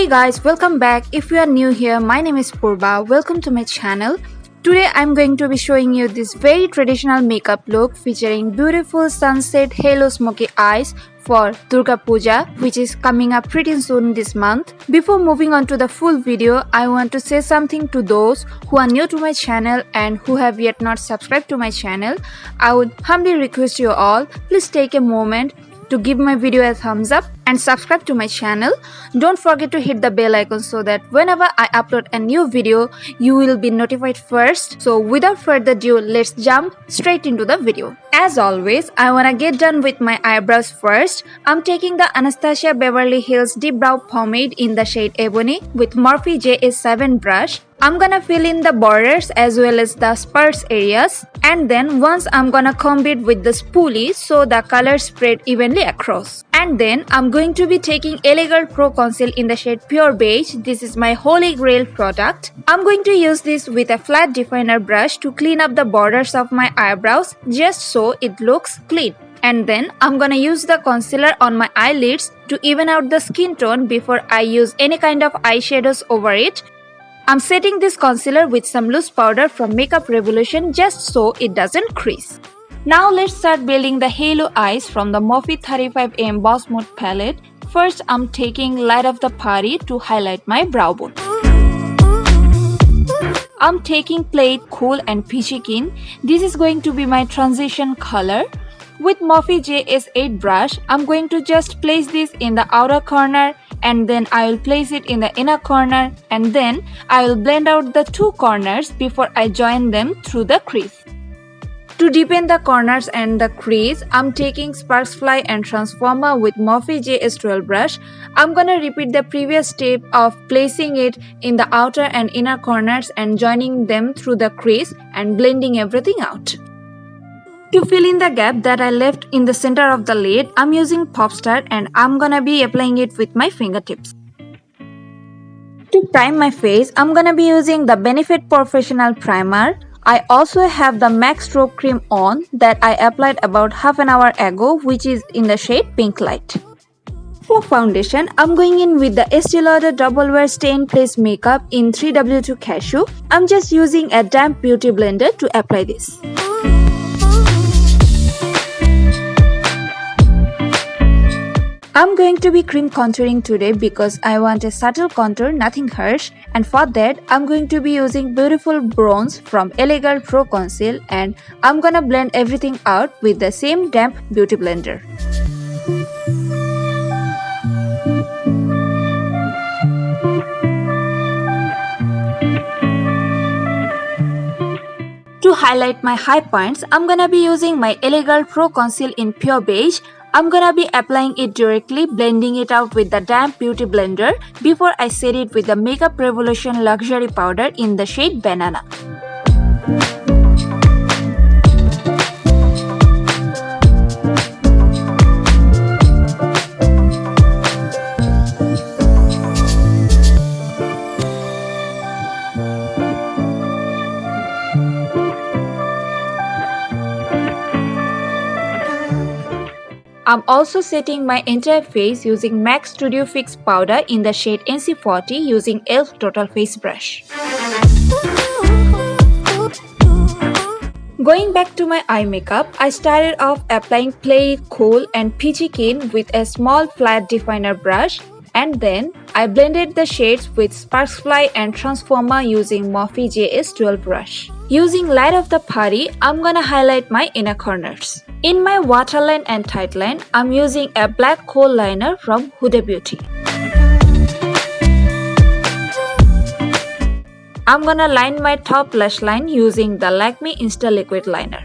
Guys, welcome back. If you are new here, my name is Purba. Welcome to my channel. Today I'm going to be showing you this very traditional makeup look featuring beautiful sunset halo smoky eyes for Durga Puja, which is coming up pretty soon this month. Before moving on to the full video, I want to say something to those who are new to my channel and who have yet not subscribed to my channel. I would humbly request you all, please take a moment to give my video a thumbs up and subscribe to my channel. Don't forget to hit the bell icon so that whenever I upload a new video, you will be notified first. So without further ado, let's jump straight into the video. As always, I wanna get done with my eyebrows first. I'm taking the Anastasia Beverly Hills Dipbrow Pomade in the shade Ebony with Morphe JS7 brush. I'm gonna fill in the borders as well as the sparse areas, and then once I'm gonna comb it with the spoolie so the color spread evenly across. And then I'm going to be taking Elegant Pro Conceal in the shade Pure Beige. This is my holy grail product. I'm going to use this with a flat definer brush to clean up the borders of my eyebrows just so it looks clean. And then I'm gonna use the concealer on my eyelids to even out the skin tone before I use any kind of eyeshadows over it. I'm setting this concealer with some loose powder from Makeup Revolution just so it doesn't crease. Now let's start building the halo eyes from the Morphe 35M Boss Mode palette. First, I'm taking Light of the Party to highlight my brow bone. I'm taking Play It Cool and Peachy Keen. This is going to be my transition color. With Morphe JS8 brush, I'm going to just place this in the outer corner, and then I will place it in the inner corner, and then I will blend out the two corners before I join them through the crease. To deepen the corners and the crease, I'm taking Sparksfly and Transformer with Morphe JS12 brush. I'm gonna repeat the previous step of placing it in the outer and inner corners and joining them through the crease and blending everything out. To fill in the gap that I left in the center of the lid, I'm using Popstar and I'm gonna be applying it with my fingertips. To prime my face, I'm gonna be using the Benefit Professional Primer. I also have the MAC Strobe Cream on that I applied about half an hour ago, which is in the shade Pinklite. For foundation, I'm going in with the Estee Lauder Double Wear Stay in Place Makeup in 3W2 Cashew. I'm just using a damp beauty blender to apply this. I'm going to be cream contouring today because I want a subtle contour, nothing harsh, and for that I'm going to be using Beautiful Bronze from Elegant Pro Conceal, and I'm gonna blend everything out with the same damp beauty blender. To highlight my high points, I'm gonna be using my Elegant Pro Conceal in Pure Beige. I'm gonna be applying it directly, blending it out with the damp beauty blender before I set it with the Makeup Revolution Luxury Powder in the shade Banana. I'm also setting my entire face using MAC Studio Fix powder in the shade NC40 using e.l.f. Total Face brush. Going back to my eye makeup, I started off applying Play It Cool and Peachy Keen with a small flat definer brush, and then I blended the shades with Sparksfly and Transformer using Morphe JS12 brush. Using Light of the Party, I'm gonna highlight my inner corners. In my waterline and tightline, I'm using a black kohl liner from Huda Beauty. I'm gonna line my top lash line using the Lakme Insta Liquid Liner.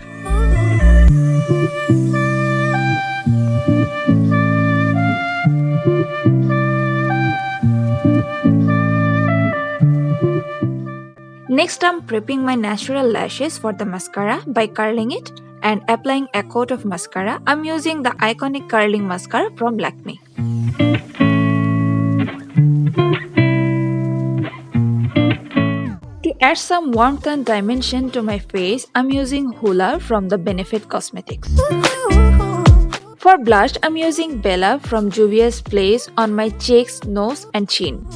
Next, I'm prepping my natural lashes for the mascara by curling it and applying a coat of mascara. I'm using the iconic curling mascara from Lakme. To add some warmth and dimension to my face, I'm using Hoola from the Benefit Cosmetics. For For blush, I'm using Bella from Juvia's Place on my cheeks, nose and chin.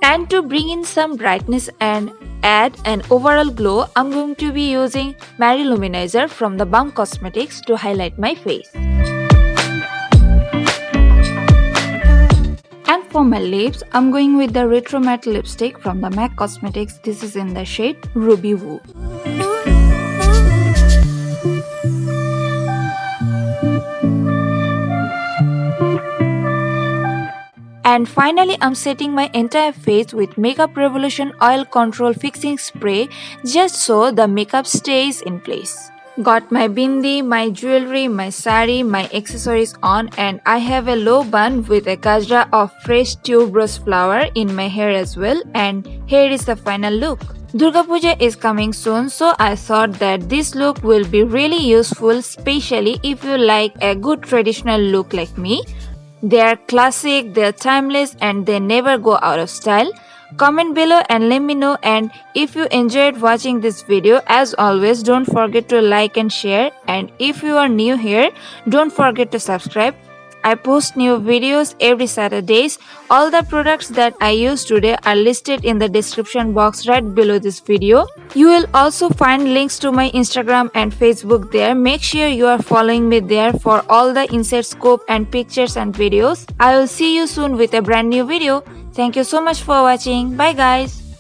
And to bring in some brightness and add an overall glow, I'm going to be using Matte Luminizer from the Balm Cosmetics to highlight my face. And for my lips, I'm going with the Retro Matte lipstick from the MAC Cosmetics. This is in the shade Ruby Woo. And finally, I'm setting my entire face with Makeup Revolution Oil Control Fixing Spray just so the makeup stays in place. Got my bindi, my jewelry, my sari, my accessories on, and I have a low bun with a gajra of fresh tuberose flower in my hair as well, and here is the final look. Durga Puja is coming soon, so I thought that this look will be really useful, especially if you like a good traditional look like me. They are classic, they are timeless, and they never go out of style. Comment below and let me know, and if you enjoyed watching this video, as always, don't forget to like and share, and if you are new here, don't forget to subscribe. I post new videos every Saturdays. All the products that I use today are listed in the description box right below this video. You will also find links to my Instagram and Facebook there. Make sure you are following me there for all the inside scope and pictures and videos. I will see you soon with a brand new video. Thank you so much for watching. Bye guys.